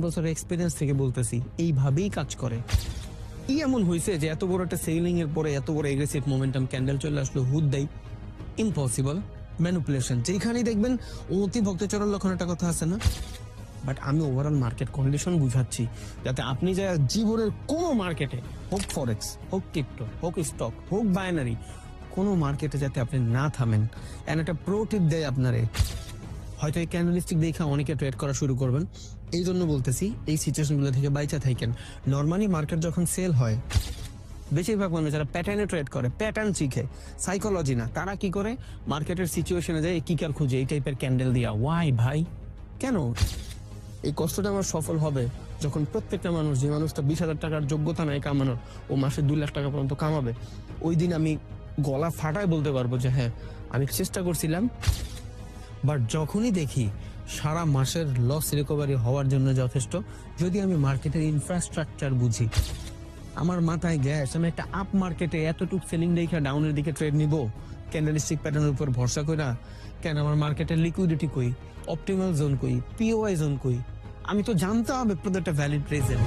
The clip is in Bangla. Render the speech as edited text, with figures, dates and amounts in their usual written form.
বছরের এক্সপিরিয়েন্স থেকে বলতেছি এইভাবেই কাজ করে। কি এমন হয়েছে যে এত বড় একটা সেলিং এর পরে এত বড় এগ্রেসিভ মোমেন্টাম ক্যান্ডেল চলে আসলো হুদ দেয়? ইম্পসিবল। ম্যানিপুলেশন যেখানেই দেখবেন অতি ভক্ত চরণ লক্ষণ একটা কথা আছে না। বাট আমি ওভারঅল মার্কেট কন্ডিশন বুঝাচ্ছি যাতে আপনি যা জীবনের কোনো মার্কেটে, হোক ফরেক্স, হোক ক্রিপ্টো, হোক স্টক, হোক বাইনারি, কোনো মার্কেটে যাতে আপনি না থামেন। এন্ড একটা প্রো টিপ দেয় আপনারে, হয়তো এই ক্যান্ডেলস্টিক দেখে অনেকে ট্রেড করা শুরু করবেন, এই জন্য বলতেছি এই সিচুয়েশনগুলো থেকে বাইচা থাকেন। নর্মালি মার্কেট যখন সেল হয়, বেশিরভাগ মানুষ যারা প্যাটার্নে ট্রেড করে, প্যাটার্ন শিখে, সাইকোলজি না, তারা কি করে মার্কেটের সিচুয়েশনে যায় কিকার খুঁজে এই টাইপের ক্যান্ডেল দিয়া। ওয়াই ভাই, কেন? এই কষ্টটা আমার সফল হবে যখন প্রত্যেকটা মানুষ, যে মানুষটা 20,000 টাকার যোগ্যতা নাই কামানোর, ও মাসে 2 লাখ টাকা পর্যন্ত কামাবে, ওই দিন আমি গলা ফাটায় বলতে পারবো যে হ্যাঁ আমি চেষ্টা করছিলাম। বাট যখনই দেখি সারা মাসের লস রিকভারি হওয়ার জন্য যথেষ্ট, যদি আমি মার্কেটের ইনফ্রাস্ট্রাকচার বুঝি, আমার মাথায় গ্যাস, আমি একটা আপ মার্কেটে এতটুকু সেলিং দেখে ডাউনের দিকে ট্রেড নিব ক্যান্ডেলস্টিক প্যাটার্নের উপর ভরসা কইরা? কেন? আমার মার্কেটের লিকুইডিটি কই, অপটিমাল জোন কই, পিওআই জোন কই? আমি তো জানতে হবে প্রত্যেকটা ভ্যালিড রিজন।